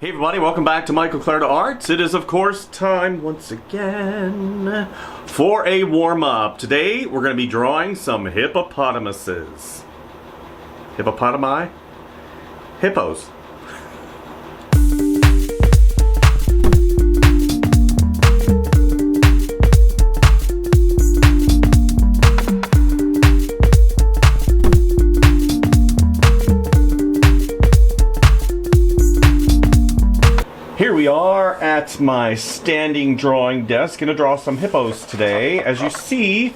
Hey everybody, welcome back to Michael Clarida Arts. It is of course time once again for a warm-up. Today we're going to be drawing some hippopotamuses. Hippopotami? Hippos. Here we are at my standing drawing desk. Going to draw some hippos today. As you see,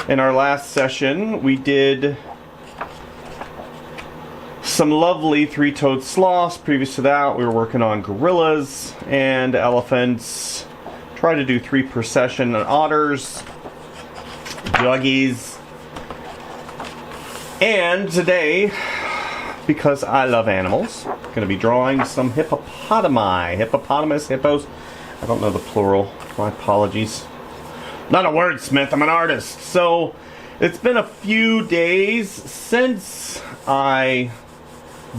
in our last session, we did some lovely three-toed sloths. Previous to that, we were working on gorillas and elephants. Try to do 3 per session on otters, juggies. And today, because I love animals, I'm going to be drawing some hippopotami. Hippopotamus, hippos. I don't know the plural. My apologies. Not a wordsmith, I'm an artist. So, it's been a few days since I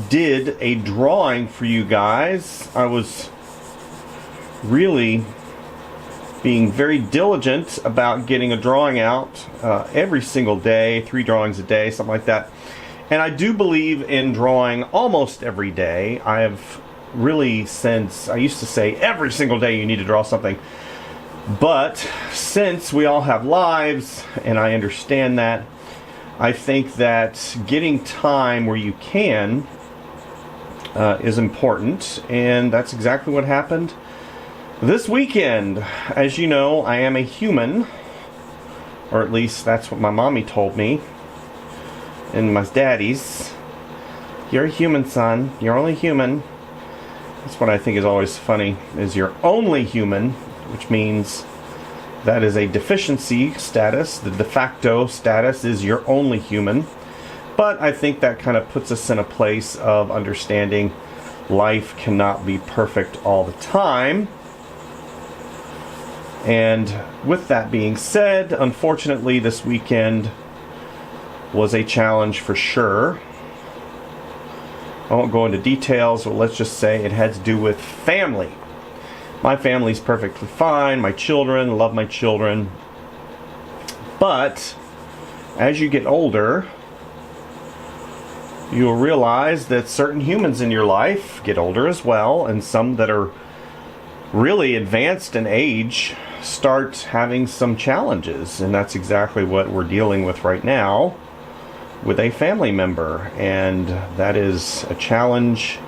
did a drawing for you guys. I was really being very diligent about getting a drawing out every single day, 3 drawings a day, something like that. And I do believe in drawing almost every day. I have really, since I used to say every single day you need to draw something. But since we all have lives, and I understand that, I think that getting time where you can is important. And that's exactly what happened this weekend. As you know, I am a human, or at least that's what my mommy told me. And my daddy's, you're a human, son. You're only human. That's what I think is always funny, is you're only human, which means that is a deficiency status. The de facto status is you're only human. But I think that kind of puts us in a place of understanding life cannot be perfect all the time. And with that being said, unfortunately this weekend was a challenge for sure. I won't go into details, but let's just say it had to do with family. My family's perfectly fine. My children, love my children. But as you get older, you'll realize that certain humans in your life get older as well, and some that are really advanced in age start having some challenges, and that's exactly what we're dealing with right now with a family member, and that is a challenge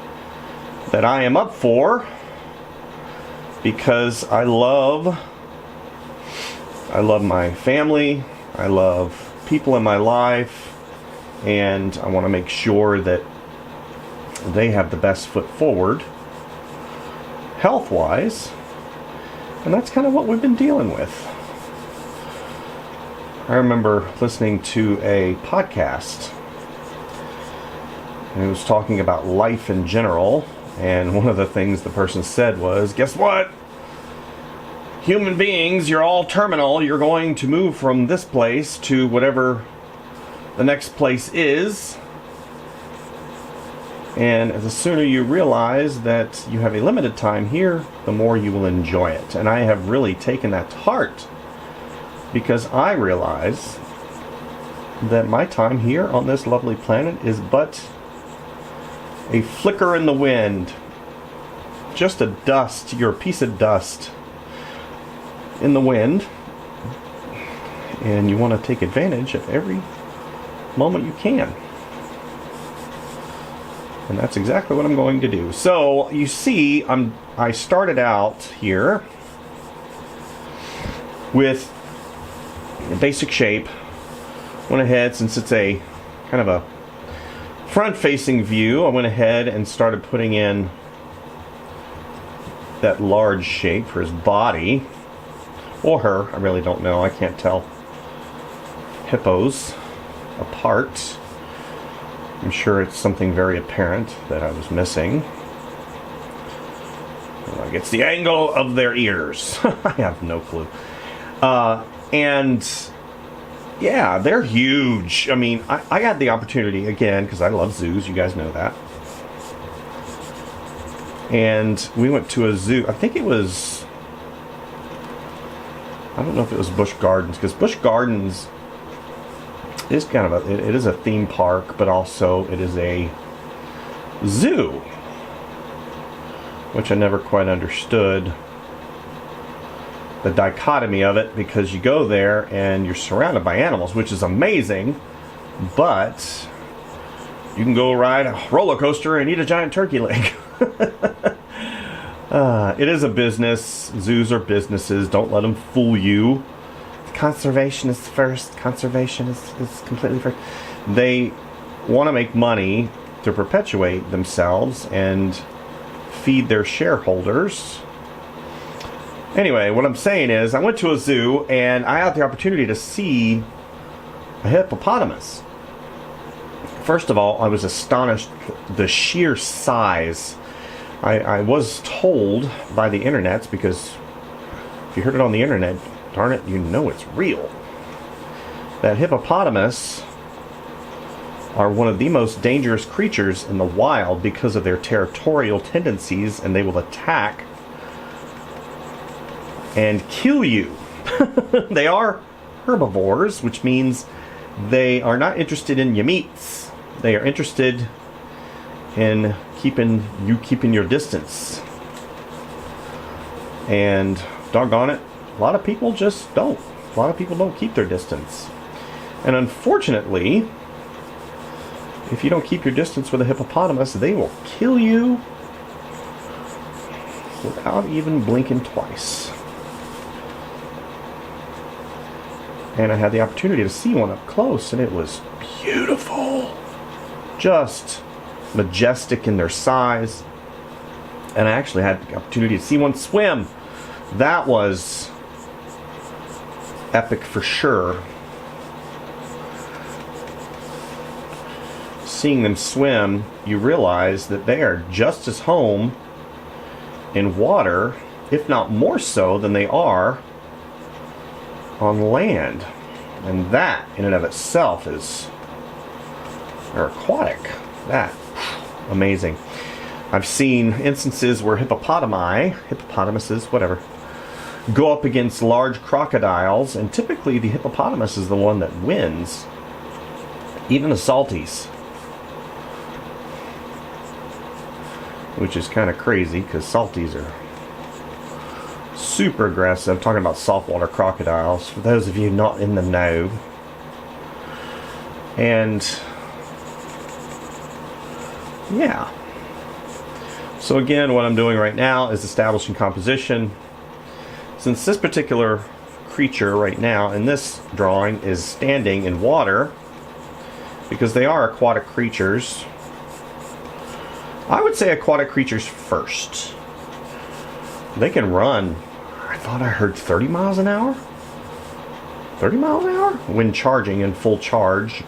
that I am up for because I love my family, I love people in my life, and I want to make sure that they have the best foot forward health-wise, and that's kind of what we've been dealing with. I remember listening to a podcast, and it was talking about life in general, and one of the things the person said was, guess what? Human beings, you're all terminal. You're going to move from this place to whatever the next place is, and the sooner you realize that you have a limited time here, the more you will enjoy it. And I have really taken that to heart, because I realize that my time here on this lovely planet is but a flicker in the wind. Just a dust, you're a piece of dust in the wind. And you want to take advantage of every moment you can. And that's exactly what I'm going to do. So, you see, I started out here with a basic shape. Went ahead, since it's a kind of a front-facing view, I went ahead and started putting in that large shape for his body, or her, I really don't know, I can't tell hippos apart. I'm sure it's something very apparent that I was missing. Like, it's the angle of their ears. I have no clue. And yeah, they're huge. I mean, I had the opportunity, again, because I love zoos, you guys know that. And we went to a zoo. I think it was, I don't know if it was Busch Gardens, because Busch Gardens is kind of it is a theme park, but also it is a zoo, which I never quite understood the dichotomy of it, because you go there and you're surrounded by animals, which is amazing, but you can go ride a roller coaster and eat a giant turkey leg. It is a business. Zoos are businesses. Don't let them fool you. Conservation is first. Conservation is completely first. They want to make money to perpetuate themselves and feed their shareholders. Anyway, what I'm saying is, I went to a zoo and I had the opportunity to see a hippopotamus. First of all, I was astonished the sheer size. I was told by the internet, because if you heard it on the internet, darn it, you know it's real, that hippopotamus are one of the most dangerous creatures in the wild because of their territorial tendencies, and they will attack and kill you. They are herbivores, which means they are not interested in your meats. They are interested in keeping your distance. And doggone it, a lot of people just don't. A lot of people don't keep their distance. And unfortunately, if you don't keep your distance with a hippopotamus, they will kill you without even blinking twice. And I had the opportunity to see one up close, and it was beautiful. Just majestic in their size. And I actually had the opportunity to see one swim. That was epic for sure. Seeing them swim, you realize that they are just as home in water, if not more so, than they are on land. And that in and of itself is, or aquatic, that amazing. I've seen instances where hippopotamuses, whatever, go up against large crocodiles, and typically the hippopotamus is the one that wins. Even the salties, which is kind of crazy because salties are super aggressive. I'm talking about saltwater crocodiles, for those of you not in the know. And yeah. So again, what I'm doing right now is establishing composition. Since this particular creature right now in this drawing is standing in water, because they are aquatic creatures, I would say aquatic creatures first. They can run, I thought I heard 30 miles an hour? 30 miles an hour? When charging in full charge.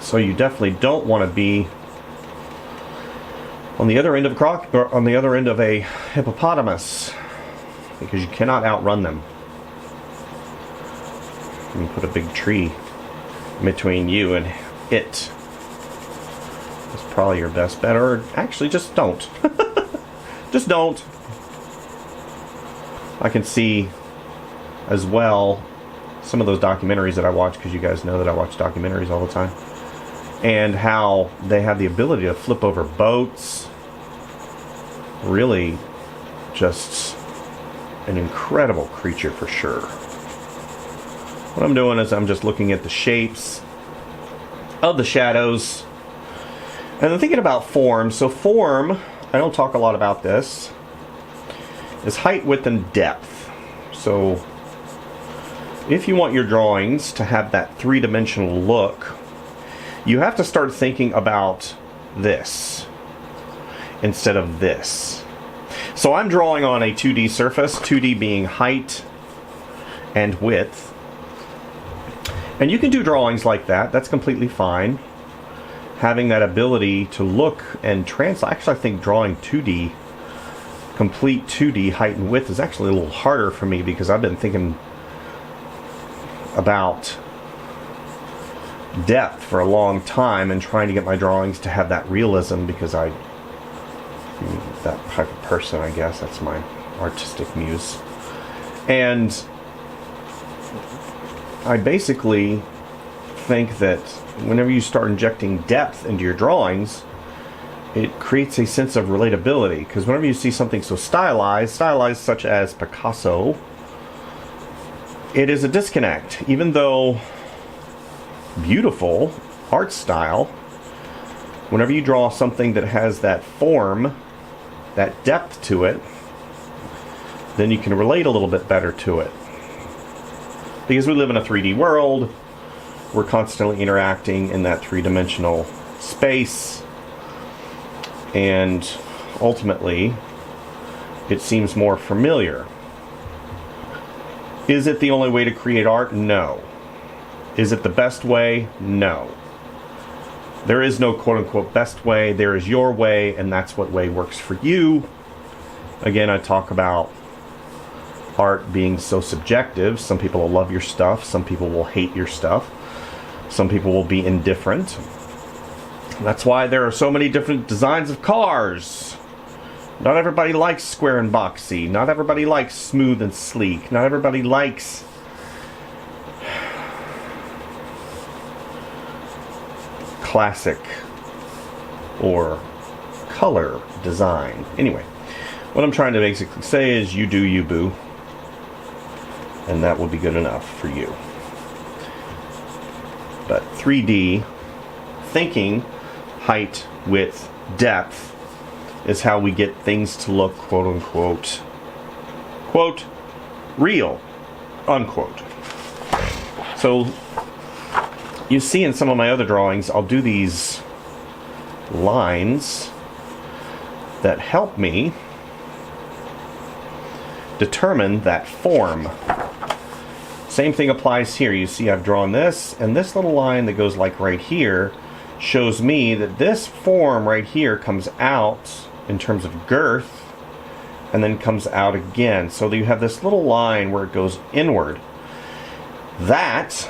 So you definitely don't want to be on the other end of a hippopotamus, because you cannot outrun them. You can put a big tree between you and it. That's probably your best bet, or actually just don't. Just don't. I can see as well some of those documentaries that I watch, because you guys know that I watch documentaries all the time, and how they have the ability to flip over boats. Really just an incredible creature for sure. What I'm doing is I'm just looking at the shapes of the shadows, and I'm thinking about form. So form, I don't talk a lot about this, is height, width, and depth. So if you want your drawings to have that three-dimensional look, you have to start thinking about this instead of this. So I'm drawing on a 2D surface, 2D being height and width. And you can do drawings like that. That's completely fine. Having that ability to look and translate. Actually, I think drawing 2D, complete 2D height and width is actually a little harder for me, because I've been thinking about depth for a long time and trying to get my drawings to have that realism, because that type of person, I guess. That's my artistic muse. And I basically think that whenever you start injecting depth into your drawings, it creates a sense of relatability. Because whenever you see something so stylized such as Picasso, it is a disconnect. Even though beautiful art style, whenever you draw something that has that form, that depth to it, then you can relate a little bit better to it. Because we live in a 3D world, we're constantly interacting in that three-dimensional space, and ultimately it seems more familiar. Is it the only way to create art? No. Is it the best way? No. There is no quote-unquote best way. There is your way, and that's what way works for you. Again, I talk about art being so subjective. Some people will love your stuff. Some people will hate your stuff. Some people will be indifferent. That's why there are so many different designs of cars. Not everybody likes square and boxy. Not everybody likes smooth and sleek. Not everybody likes classic or color design. Anyway, what I'm trying to basically say is you do you, boo. And that will be good enough for you. But 3D thinking, height, width, depth, is how we get things to look quote unquote, quote, real, unquote. So you see in some of my other drawings, I'll do these lines that help me determine that form. Same thing applies here. You see I've drawn this, and this little line that goes like right here shows me that this form right here comes out in terms of girth and then comes out again. So you have this little line where it goes inward. That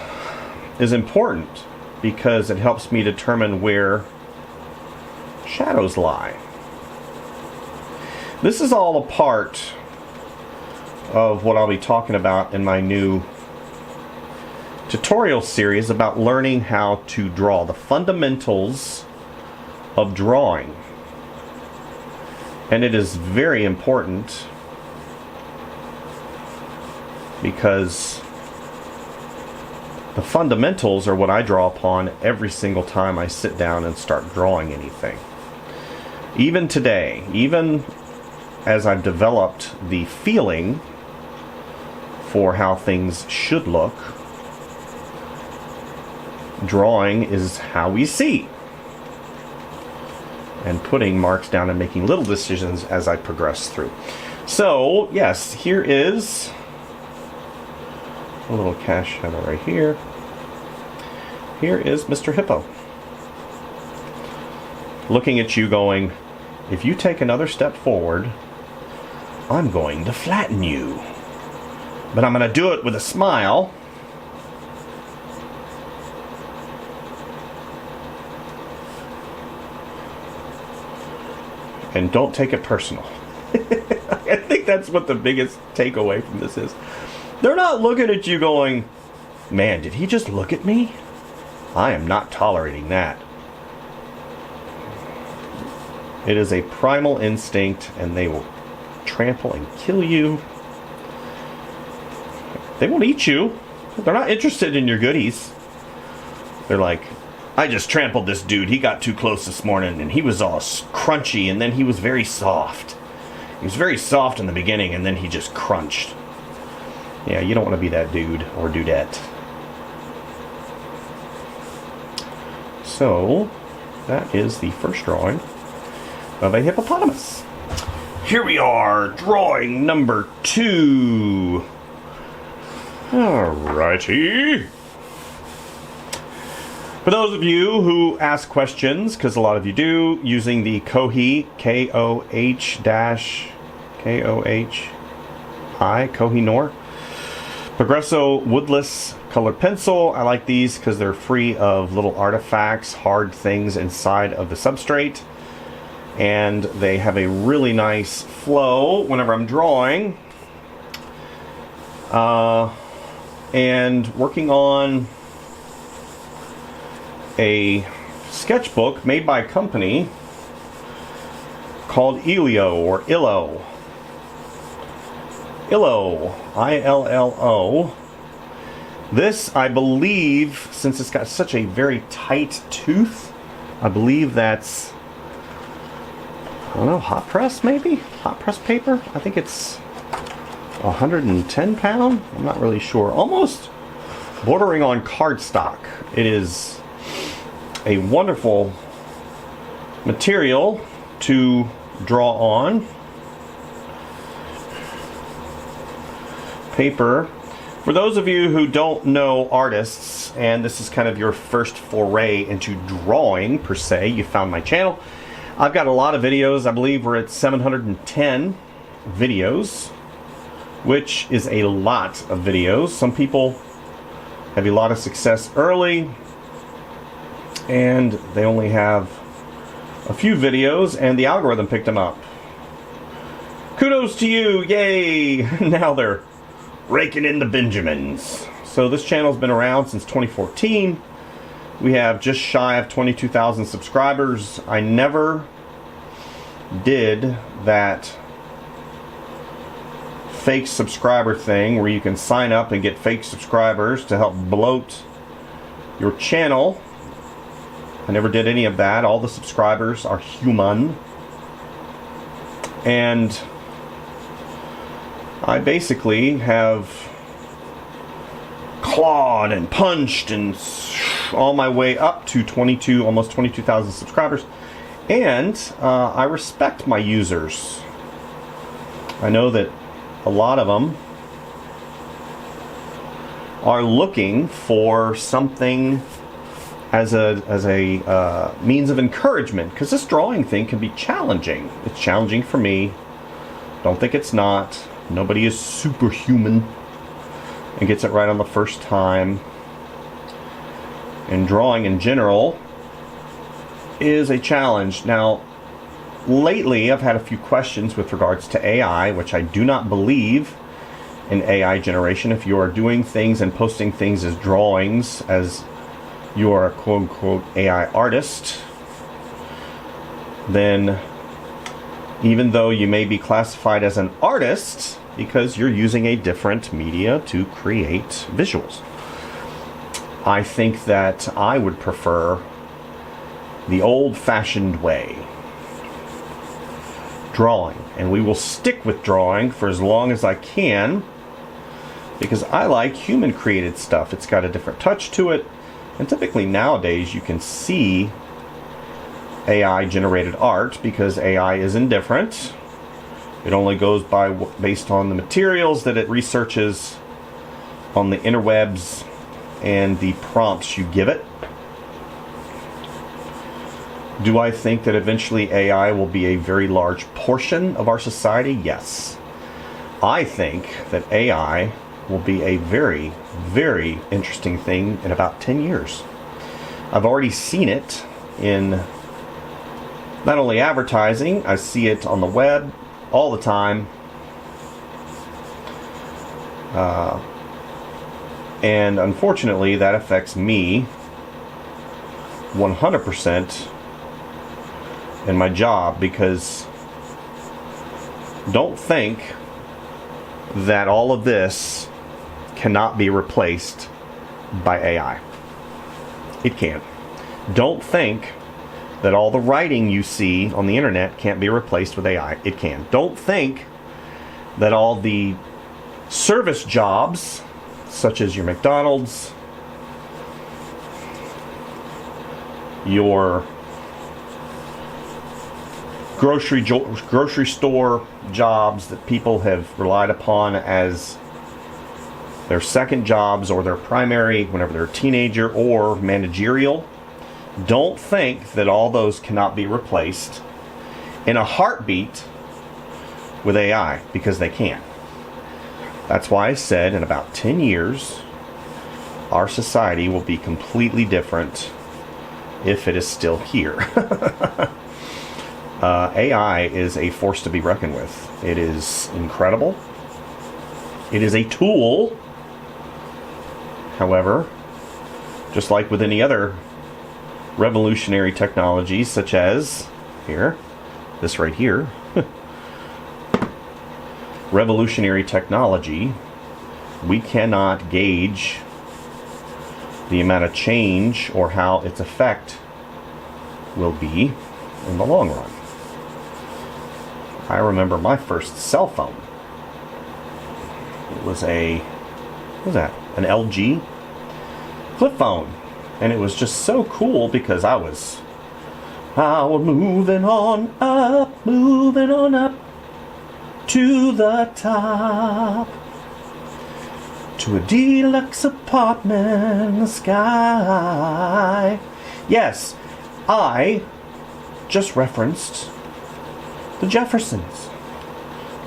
is important because it helps me determine where shadows lie. This is all a part of what I'll be talking about in my new tutorial series about learning how to draw, the fundamentals of drawing. And it is very important because the fundamentals are what I draw upon every single time I sit down and start drawing anything. Even today, even as I've developed the feeling for how things should look, drawing is how we see. And putting marks down and making little decisions as I progress through. So, yes, here is a little cast shadow right here. Here is Mr. Hippo. Looking at you going, if you take another step forward, I'm going to flatten you. But I'm going to do it with a smile. And don't take it personal. I think that's what the biggest takeaway from this is. They're not looking at you going, man, did he just look at me? I am not tolerating that. It is a primal instinct, and they will trample and kill you. They won't eat you. They're not interested in your goodies. They're like, I just trampled this dude. He got too close this morning, and he was all crunchy, and then he was very soft. He was very soft in the beginning, and then he just crunched. Yeah, you don't want to be that dude or dudette. So, that is the first drawing of a hippopotamus. Here we are, drawing number 2. Alrighty. For those of you who ask questions, because a lot of you do, using the Kohi, Kohi-Nor Progresso Woodless Colored Pencil. I like these because they're free of little artifacts, hard things inside of the substrate. and they have a really nice flow whenever I'm drawing. And working on a sketchbook made by a company called Illo, I-L-L-O. This, I believe, since it's got such a very tight tooth, I believe that's, I don't know, hot press maybe? Hot press paper? I think it's 110 pound? I'm not really sure. Almost bordering on cardstock. It is a wonderful material to draw on. Paper. For those of you who don't know artists, and this is kind of your first foray into drawing per se, you found my channel. I've got a lot of videos. I believe we're at 710 videos, which is a lot of videos. Some people have a lot of success early, and they only have a few videos, and the algorithm picked them up. Kudos to you, yay! Now they're raking in the Benjamins. So this channel's been around since 2014. We have just shy of 22,000 subscribers. I never did that fake subscriber thing where you can sign up and get fake subscribers to help bloat your channel. I never did any of that. All the subscribers are human. And I basically have clawed and punched and all my way up to almost 22,000 subscribers. And I respect my users. I know that a lot of them are looking for something as a means of encouragement, because this drawing thing can be challenging. It's challenging for me. Don't think it's not. Nobody is superhuman and gets it right on the first time. And drawing in general is a challenge. Now, lately I've had a few questions with regards to AI, which I do not believe in AI generation. If you are doing things and posting things as drawings, as you are a quote-unquote AI artist, then even though you may be classified as an artist because you're using a different media to create visuals, I think that I would prefer the old-fashioned way, drawing. And we will stick with drawing for as long as I can, because I like human-created stuff. It's got a different touch to it. And typically nowadays you can see AI-generated art because AI is indifferent. It only goes by based on the materials that it researches on the interwebs and the prompts you give it. Do I think that eventually AI will be a very large portion of our society? Yes. I think that AI will be a very, very interesting thing in about 10 years. I've already seen it in not only advertising, I see it on the web all the time. And unfortunately, that affects me 100% in my job, because don't think that all of this cannot be replaced by AI. It can. Don't think that all the writing you see on the internet can't be replaced with AI. It can. Don't think that all the service jobs, such as your McDonald's, your grocery store jobs that people have relied upon as their second jobs or their primary whenever they're a teenager, or managerial. Don't think that all those cannot be replaced in a heartbeat with AI, because they can. That's why I said in about 10 years our society will be completely different, if it is still here. AI is a force to be reckoned with. It is incredible. It is a tool. However, just like with any other revolutionary technology, such as this right here, revolutionary technology, we cannot gauge the amount of change or how its effect will be in the long run. I remember my first cell phone. It was what was that? An LG flip phone. And it was just so cool because I was moving on up to the top, to a deluxe apartment in the sky. Yes, I just referenced the Jeffersons.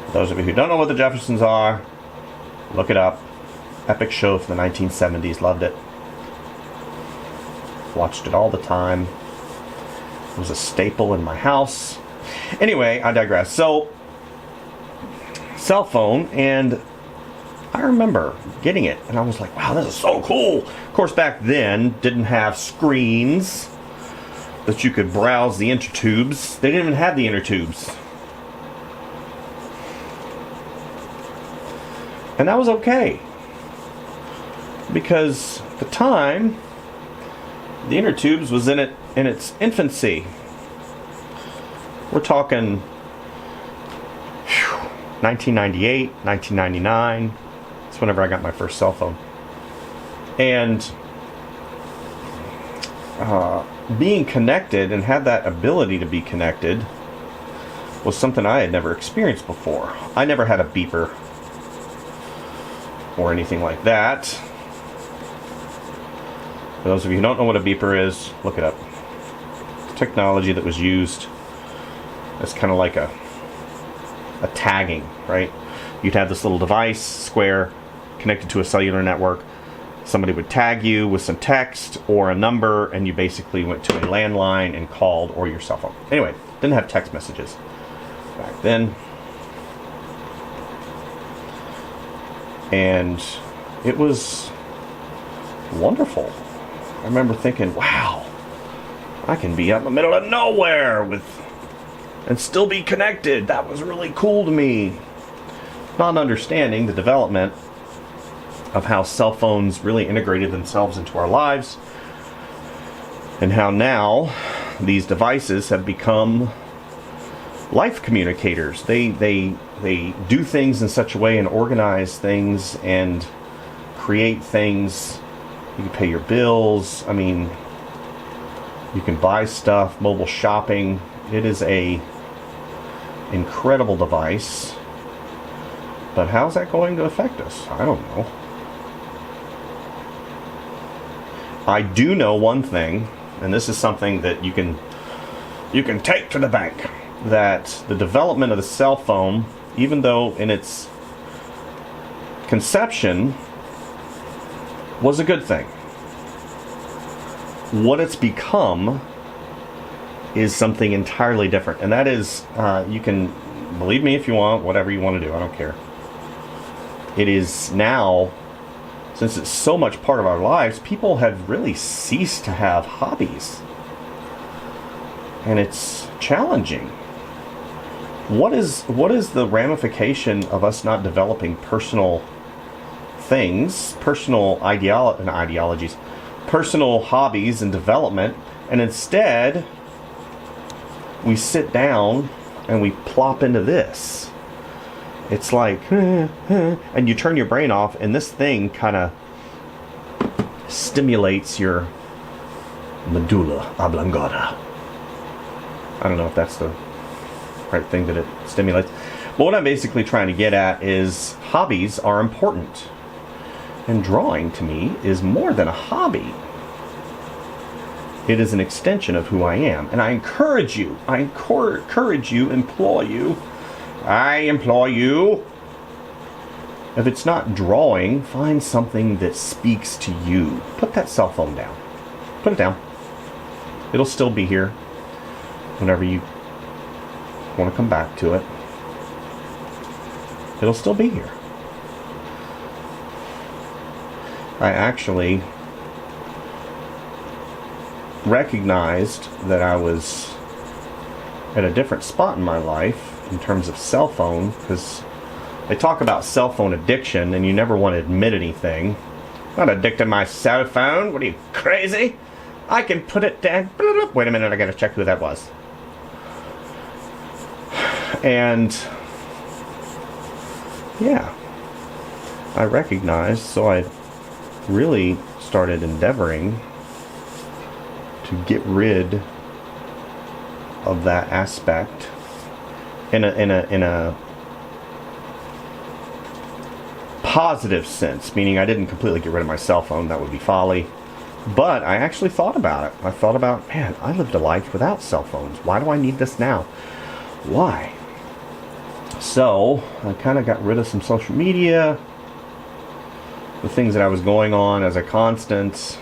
For those of you who don't know what the Jeffersons are, look it up. Epic show from the 1970s. Loved it. Watched it all the time. It was a staple in my house. Anyway, I digress. So, cell phone, and I remember getting it, and I was like, wow, this is so cool. Of course, back then, didn't have screens that you could browse the intertubes. They didn't even have the intertubes. And that was okay. Because at the time, the inner-tubes was in its infancy. We're talking 1998, 1999. That's whenever I got my first cell phone. And being connected and had that ability to be connected was something I had never experienced before. I never had a beeper or anything like that. For those of you who don't know what a beeper is, look it up. It's technology that was used as kind of like a tagging, right? You'd have this little device, square, connected to a cellular network. Somebody would tag you with some text or a number, and you basically went to a landline and called, or your cell phone. Anyway, didn't have text messages back then. And it was wonderful. I remember thinking, wow, I can be out in the middle of nowhere and still be connected. That was really cool to me. Not understanding the development of how cell phones really integrated themselves into our lives, and how now these devices have become life communicators. They do things in such a way and organize things and create things. You can pay your bills. I mean, you can buy stuff, mobile shopping. It is a incredible device. But how's that going to affect us? I don't know. I do know one thing, and this is something that you can take to the bank, that the development of the cell phone, even though in its conception was a good thing, what it's become is something entirely different. And that is, you can believe me if you want, whatever you want to do, I don't care. It is now, since it's so much part of our lives, people have really ceased to have hobbies. And it's challenging. What is the ramification of us not developing personal things, personal ideologies, personal hobbies and development, and instead we sit down and we plop into this? It's like, and you turn your brain off, and this thing kind of stimulates your medulla oblongata. I don't know if that's the right thing that it stimulates. But what I'm basically trying to get at is hobbies are important. And drawing, to me, is more than a hobby. It is an extension of who I am. And I implore you, if it's not drawing, find something that speaks to you. Put that cell phone down. Put it down. It'll still be here whenever you want to come back to it, it'll still be here. I actually recognized that I was at a different spot in my life in terms of cell phone, because they talk about cell phone addiction and you never want to admit anything. I'm not addicted to my cell phone. What are you, crazy? I can put it down. Wait a minute, I gotta check who that was. And yeah, I recognized, so I really started endeavoring to get rid of that aspect in a positive sense, meaning I didn't completely get rid of my cell phone. That would be folly. But I actually thought about it. I thought about, man, I lived a life without cell phones. Why do I need this now? Why? So I kind of got rid of some social media, the things that I was going on as a constant.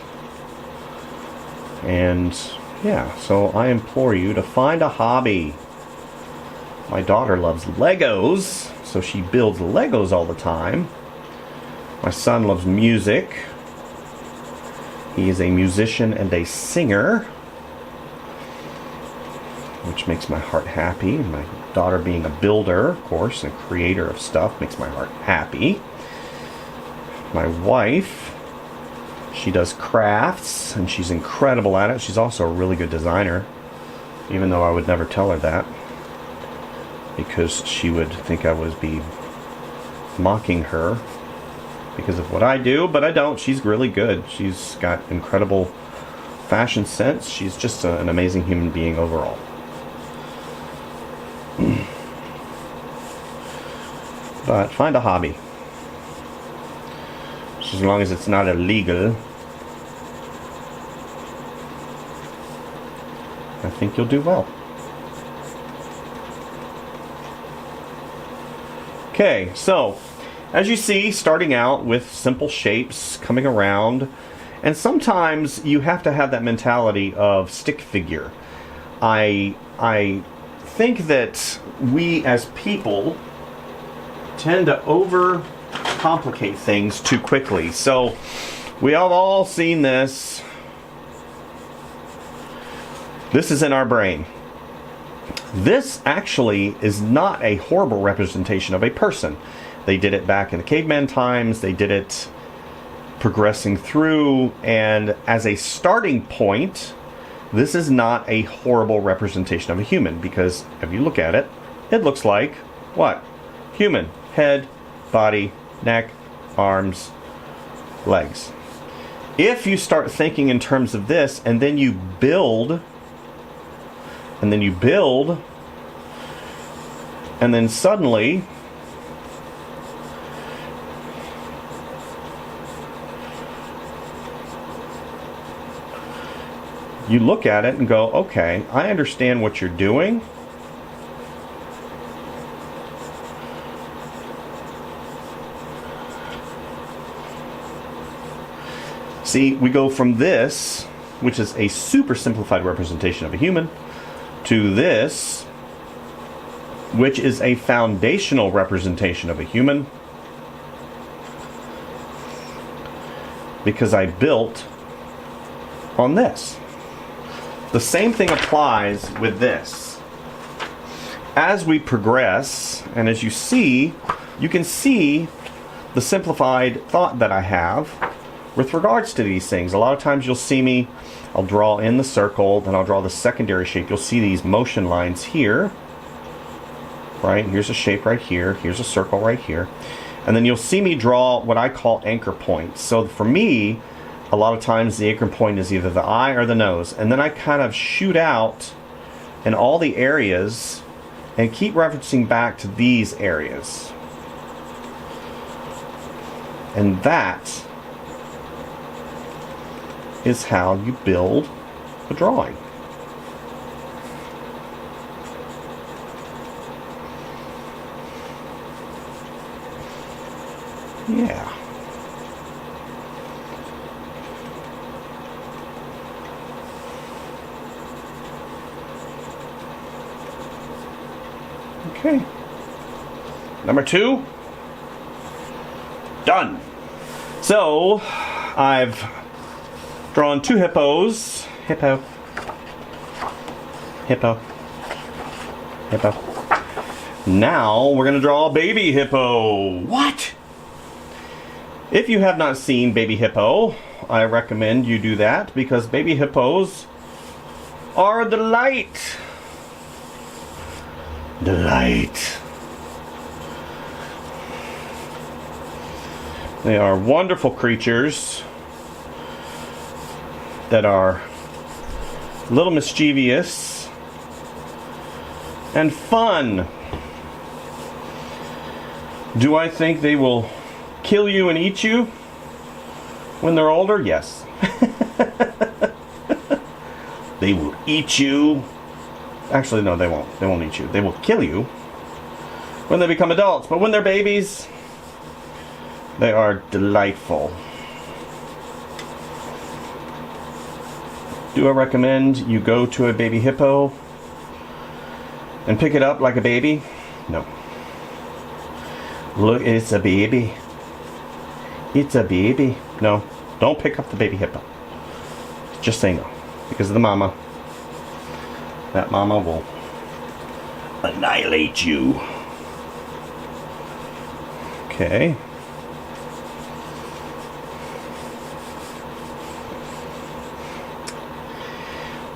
And yeah, so I implore you to find a hobby. My daughter loves Legos, so she builds Legos all the time. My son loves music. He is a musician and a singer, which makes my heart happy. My daughter being a builder, of course, and creator of stuff makes my heart happy. My wife, she does crafts, and she's incredible at it. She's also a really good designer, even though I would never tell her that, because she would think I would be mocking her because of what I do, but I don't. She's really good. She's got incredible fashion sense. She's just an amazing human being overall. But find a hobby. As long as it's not illegal, I think you'll do well. Okay, so as you see, starting out with simple shapes, coming around, and sometimes you have to have that mentality of stick figure. I think that we as people tend to overcomplicate things too quickly. So we have all seen this. This is in our brain. This actually is not a horrible representation of a person. They did it back in the caveman times. They did it progressing through. And as a starting point, this is not a horrible representation of a human, because if you look at it, it looks like what? Human. Head, body, neck, arms, legs. If you start thinking in terms of this, and then you build, and then you build, and then suddenly you look at it and go, okay, I understand what you're doing. See, we go from this, which is a super simplified representation of a human, to this, which is a foundational representation of a human, because I built on this. The same thing applies with this. As we progress, and as you see, you can see the simplified thought that I have with regards to these things. A lot of times you'll see me, I'll draw in the circle, then I'll draw the secondary shape. You'll see these motion lines here, right? Here's a shape right here, here's a circle right here. And then you'll see me draw what I call anchor points. So for me, a lot of times the anchor point is either the eye or the nose. And then I kind of shoot out in all the areas and keep referencing back to these areas. And that is how you build a drawing. Yeah. Number 2. Done. So, I've drawn 2 hippos. Hippo. Now, we're going to draw a baby hippo. What? If you have not seen baby hippo, I recommend you do that because baby hippos are a delight. Delight. They are wonderful creatures that are a little mischievous and fun. Do I think they will kill you and eat you when they're older? Yes. They will eat you. Actually, no, they won't. They won't eat you. They will kill you when they become adults. But when they're babies, they are delightful. Do I recommend you go to a baby hippo and pick it up like a baby? No. Look, it's a baby. It's a baby. No, don't pick up the baby hippo. Just say no. Because of the mama. That mama will annihilate you. Okay.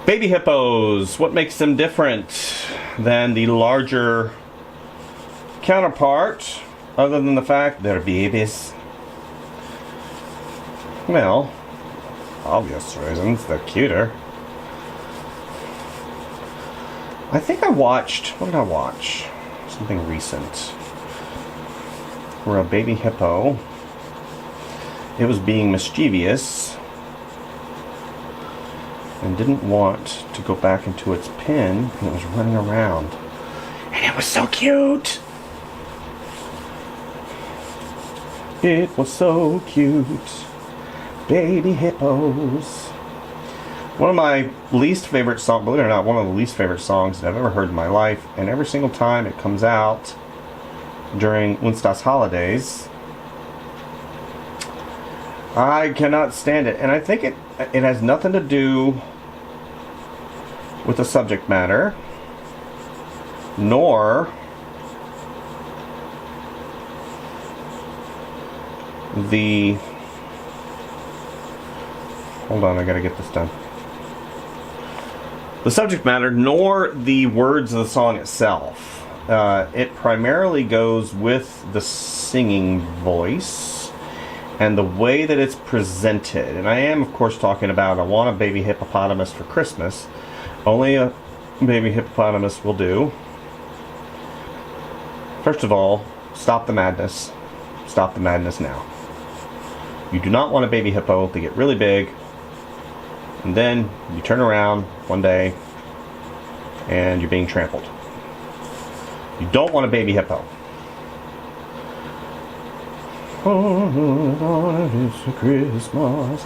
Baby hippos. What makes them different than the larger counterpart, other than the fact they're babies? Well, obvious reasons. They're cuter. I think I watched, what did I watch? Something recent. Where a baby hippo, it was being mischievous and didn't want to go back into its pen, and it was running around. And it was so cute! It was so cute. Baby hippos. One of my least favorite songs, believe it or not, one of the least favorite songs that I've ever heard in my life, and every single time it comes out during Wednesday's holidays, I cannot stand it. And I think it has nothing to do with the subject matter, nor the... Hold on, I gotta get this done. The subject matter, nor the words of the song itself. It primarily goes with the singing voice and the way that it's presented. And I am, of course, talking about I want a baby hippopotamus for Christmas. Only a baby hippopotamus will do. First of all, stop the madness. Stop the madness now. You do not want a baby hippo to get really big, and then you turn around one day and you're being trampled. You don't want a baby hippo. Oh, it's Christmas.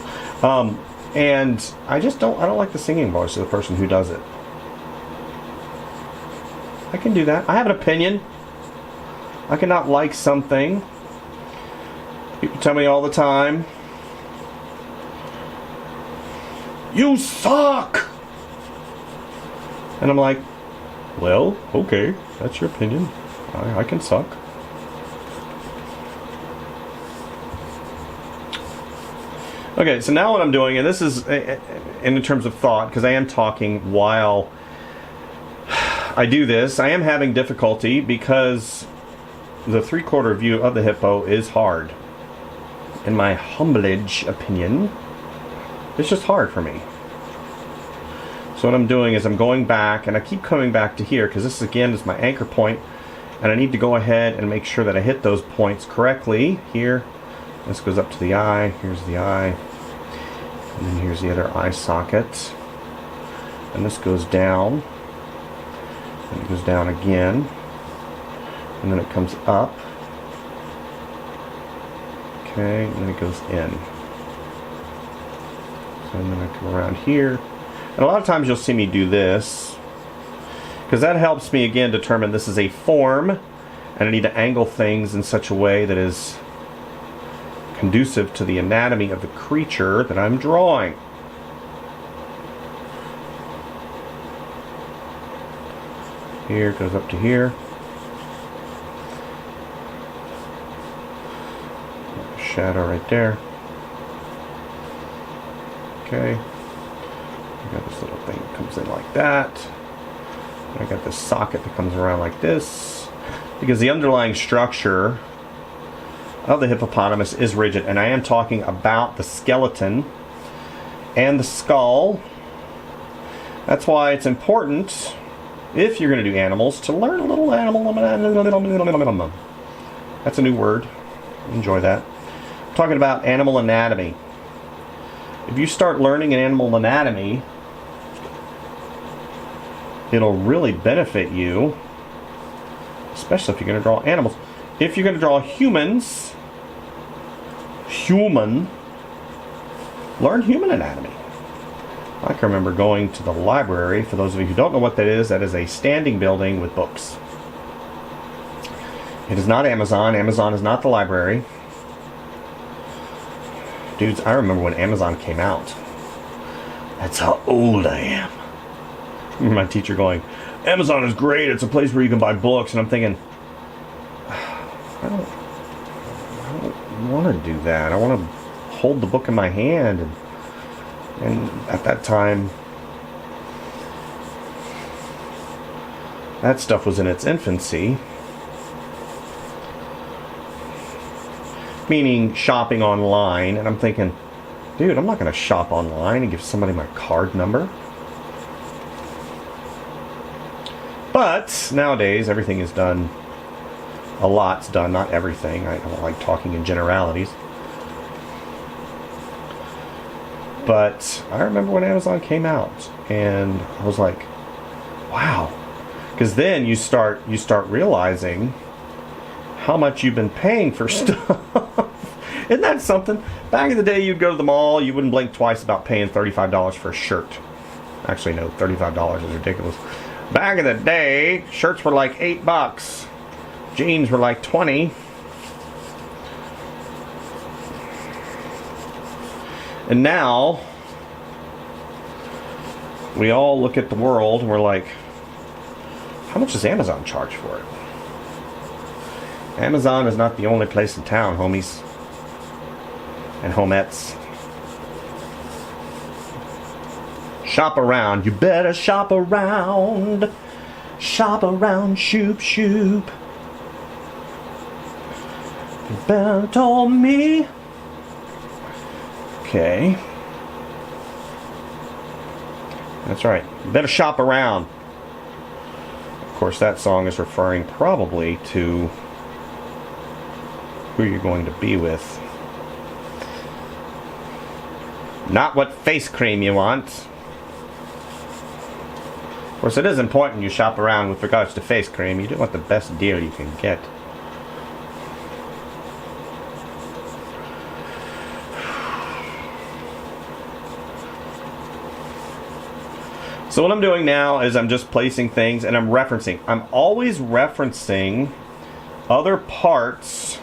And I don't like the singing voice of the person who does it. I can do that. I have an opinion. I cannot like something. People tell me all the time, you suck! And I'm like, well, okay, that's your opinion. I can suck. Okay, so now what I'm doing, and this is in terms of thought, because I am talking while I do this, I am having difficulty because the 3/4 view of the hippo is hard. In my humblage opinion, it's just hard for me. So what I'm doing is I'm going back, and I keep coming back to here, because this again is my anchor point, and I need to go ahead and make sure that I hit those points correctly. Here, this goes up to the eye, here's the eye, and then here's the other eye socket, and this goes down, and it goes down again, and then it comes up, okay, and then it goes in. And then I come around here. And a lot of times you'll see me do this, because that helps me again determine this is a form And I need to angle things in such a way that is conducive to the anatomy of the creature that I'm drawing. Here goes up to here. Shadow right there. Okay. I got this little thing that comes in like that. And I got this socket that comes around like this. Because the underlying structure of the hippopotamus is rigid, and I am talking about the skeleton and the skull. That's why it's important, if you're going to do animals, to learn a little animal. That's a new word. Enjoy that. I'm talking about animal anatomy. If you start learning an animal anatomy, it'll really benefit you, especially if you're going to draw animals. If you're going to draw humans, learn human anatomy. I can remember going to the library. For those of you who don't know what that is a standing building with books. It is not Amazon. Amazon is not the library. Dudes, I remember when Amazon came out. That's how old I am. I remember my teacher going, Amazon is great. It's a place where you can buy books. And I'm thinking, I don't want to do that. I want to hold the book in my hand. And at that time, that stuff was in its infancy. Meaning shopping online. And I'm thinking, dude, I'm not going to shop online and give somebody my card number. But nowadays, everything is done. A lot's done, not everything. I don't like talking in generalities. But I remember when Amazon came out, and I was like, wow. Because then you start realizing how much you've been paying for stuff. Isn't that something? Back in the day, you'd go to the mall, you wouldn't blink twice about paying $35 for a shirt. Actually, no, $35 is ridiculous. Back in the day, shirts were like $8. Jeans were like 20. And now, we all look at the world and we're like, how much does Amazon charge for it? Amazon is not the only place in town, homies and homettes. Shop around. You better shop around. Shop around, shoop, shoop. You better told me. Okay. That's right. You better shop around. Of course, that song is referring probably to who you're going to be with. Not what face cream you want. Of course, it is important you shop around with regards to face cream. You do want the best deal you can get. So what I'm doing now is I'm just placing things and I'm referencing. I'm always referencing other parts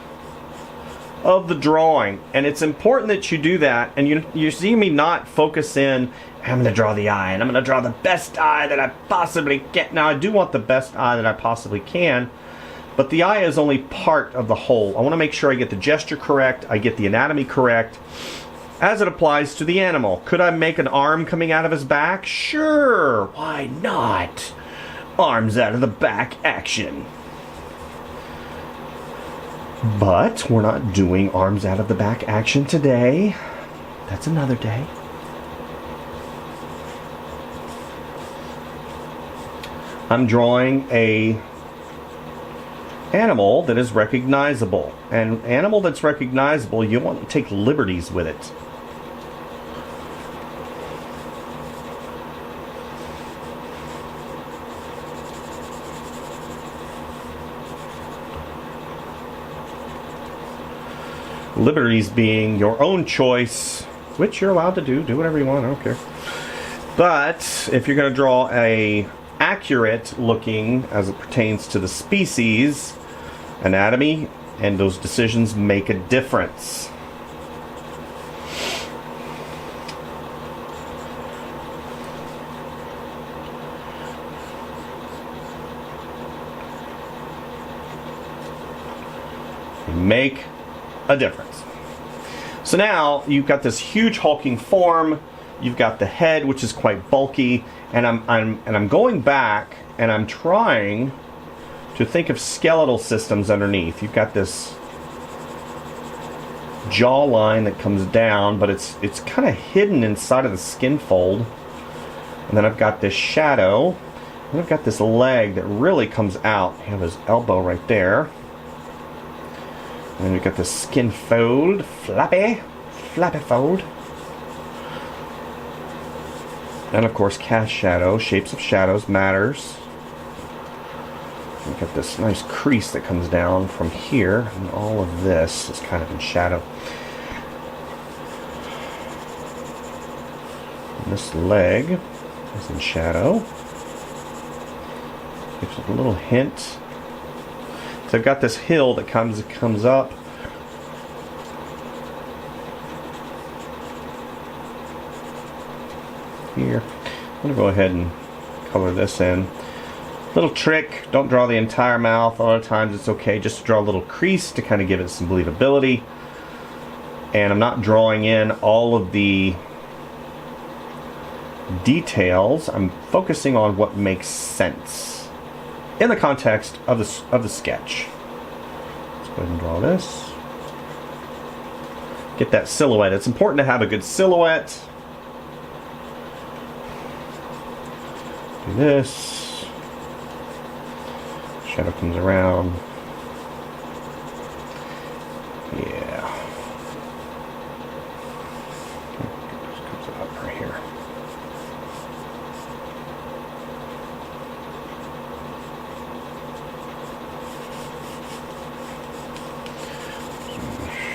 of the drawing. And it's important that you do that. And you see me not focus in, I'm going to draw the eye. And I'm going to draw the best eye that I possibly can. Now, I do want the best eye that I possibly can. But the eye is only part of the whole. I want to make sure I get the gesture correct. I get the anatomy correct. As it applies to the animal. Could I make an arm coming out of his back? Sure, why not? Arms out of the back action. But we're not doing arms out of the back action today. That's another day. I'm drawing a animal that is recognizable. An animal that's recognizable, you want to take liberties with it. Liberties being your own choice, which you're allowed to do whatever you want, I don't care. But if you're going to draw a accurate looking, as it pertains to the species, anatomy, and those decisions make a difference. They make a difference. So now you've got this huge hulking form. You've got the head, which is quite bulky, and I'm going back and I'm trying to think of skeletal systems underneath. You've got this jawline that comes down, but it's kind of hidden inside of the skin fold. And then I've got this shadow, and I've got this leg that really comes out. You have his elbow right there. And then we've got the skin fold, flappy fold. And of course, cast shadow, shapes of shadows matters. We've got this nice crease that comes down from here, and all of this is kind of in shadow. And this leg is in shadow. Gives it a little hint. So I've got this hill that comes up. Here. I'm going to go ahead and color this in. Little trick, don't draw the entire mouth. A lot of times it's okay just to draw a little crease to kind of give it some believability. And I'm not drawing in all of the details. I'm focusing on what makes sense in the context of the sketch. Let's go ahead and draw this. Get that silhouette. It's important to have a good silhouette. Do this. Shadow comes around. Yeah. Just comes up right here.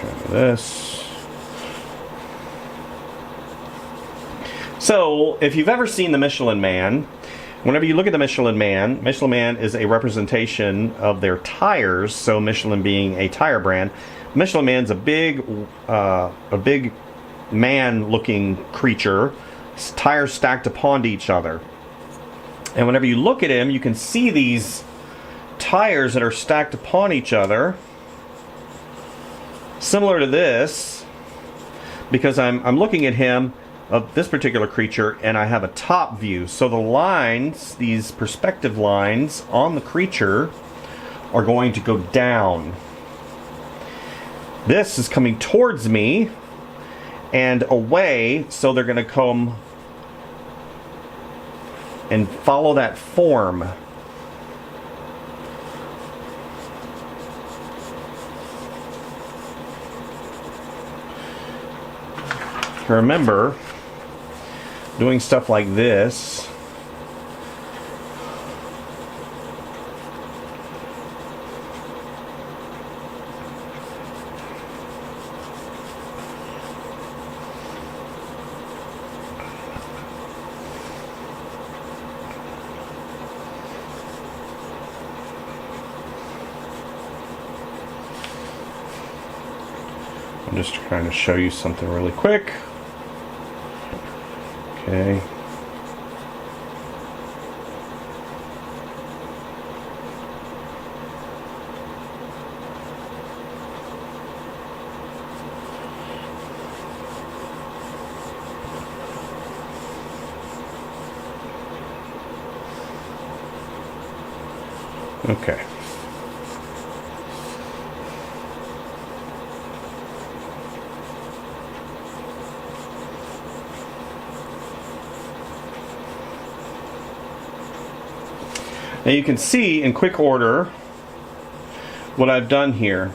Shadow this. So, if you've ever seen the Michelin Man, whenever you look at the Michelin Man is a representation of their tires. So Michelin being a tire brand, Michelin Man's a big man-looking creature, tires stacked upon each other. And whenever you look at him, you can see these tires that are stacked upon each other, similar to this, because I'm looking at him, of this particular creature, and I have a top view. So the lines, these perspective lines on the creature, are going to go down. This is coming towards me and away, so they're going to come and follow that form. Remember, doing stuff like this I'm just trying to show you something really quick. Okay. Okay. Now you can see in quick order what I've done here.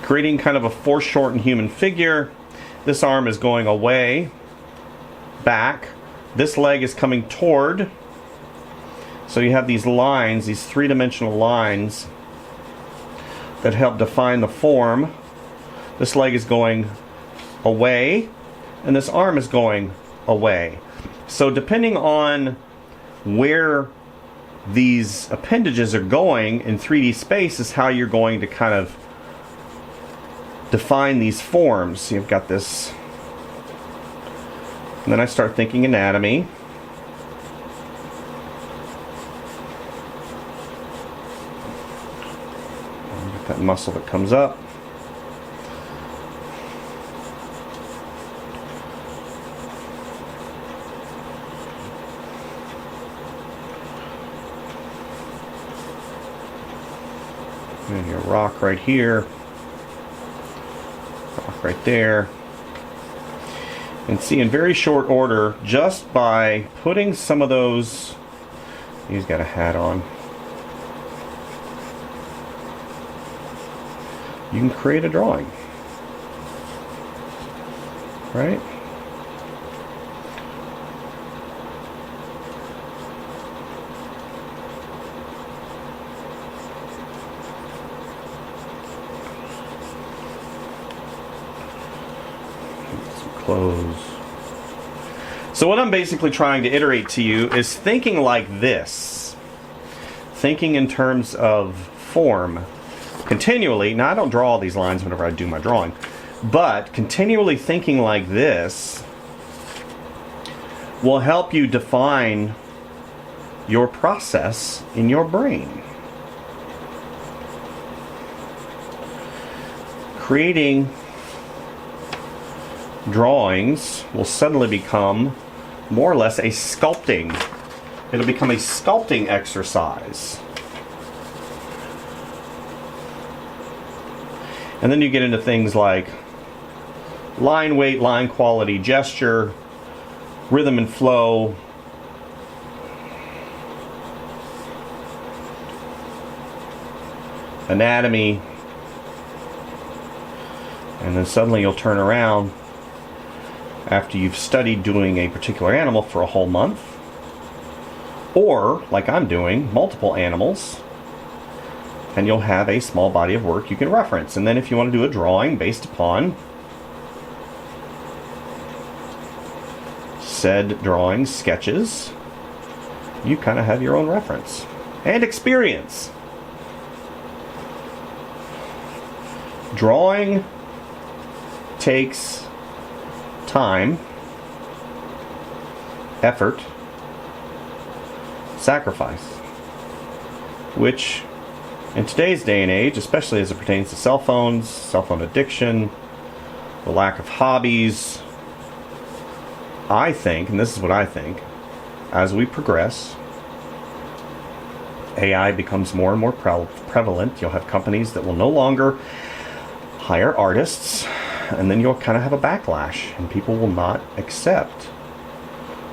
Creating kind of a foreshortened human figure. This arm is going away, back. This leg is coming toward. So you have these lines, these three-dimensional lines that help define the form. This leg is going away, and this arm is going away. So depending on where these appendages are going in 3D space is how you're going to kind of define these forms. So you've got this, and then I start thinking anatomy. Get that muscle that comes up. And your rock right here. Rock right there. And see, in very short order, just by putting some of those, he's got a hat on, you can create a drawing, right? Close. So what I'm basically trying to iterate to you is thinking like this. Thinking in terms of form. Continually. Now I don't draw all these lines whenever I do my drawing. But continually thinking like this will help you define your process in your brain. Creating drawings will suddenly become more or less a sculpting. It'll become a sculpting exercise. And then you get into things like line weight, line quality, gesture, rhythm and flow, anatomy, and then suddenly you'll turn around after you've studied doing a particular animal for a whole month, or, like I'm doing, multiple animals, and you'll have a small body of work you can reference. And then if you want to do a drawing based upon said drawings, sketches, you kind of have your own reference and experience. Drawing takes time, effort, sacrifice, which in today's day and age, especially as it pertains to cell phones, cell phone addiction, the lack of hobbies, I think, and this is what I think, as we progress, AI becomes more and more prevalent. You'll have companies that will no longer hire artists, and then you'll kind of have a backlash, and people will not accept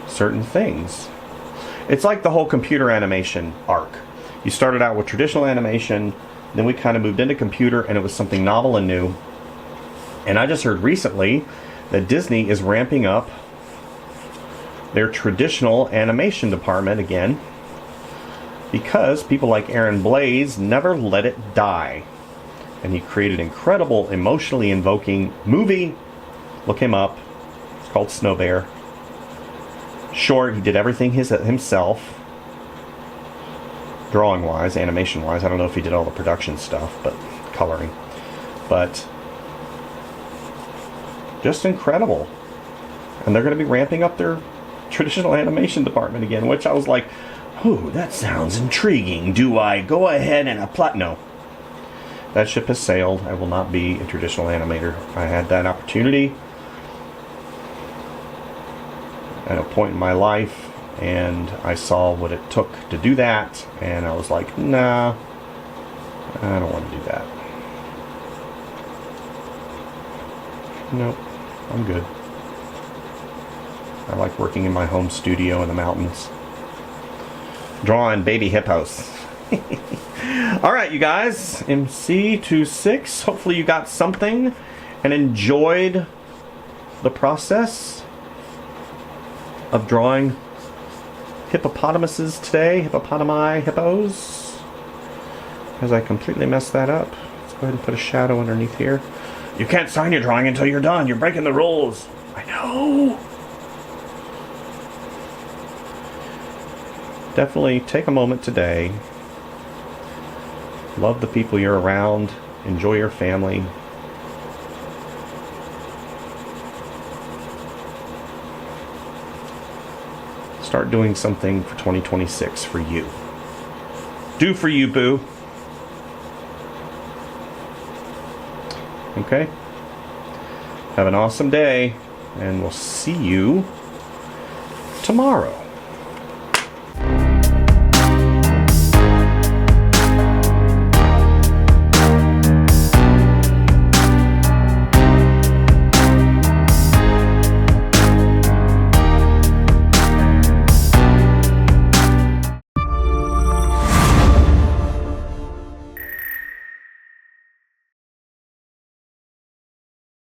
certain things. It's like the whole computer animation arc. You started out with traditional animation, then we kind of moved into computer, and it was something novel and new. And I just heard recently that Disney is ramping up their traditional animation department again, because people like Aaron Blaise never let it die. And he created an incredible, emotionally invoking movie. Look him up. It's called Snow Bear. Short, he did everything himself. Drawing-wise, animation-wise. I don't know if he did all the production stuff, but coloring. But just incredible. And they're going to be ramping up their traditional animation department again, which I was like, ooh, that sounds intriguing. Do I go ahead and apply? No. That ship has sailed. I will not be a traditional animator. I had that opportunity at a point in my life, and I saw what it took to do that, and I was like, nah, I don't want to do that. Nope, I'm good. I like working in my home studio in the mountains, drawing baby hippos. Alright, you guys, MC26, hopefully you got something and enjoyed the process of drawing hippopotamuses today, hippopotami, hippos, because I completely messed that up. Let's go ahead and put a shadow underneath here. You can't sign your drawing until you're done. You're breaking the rules. I know. definitely take a moment today. Love the people you're around. Enjoy your family. Start doing something for 2026 for you. Do for you, boo. Okay? Have an awesome day, and we'll see you tomorrow.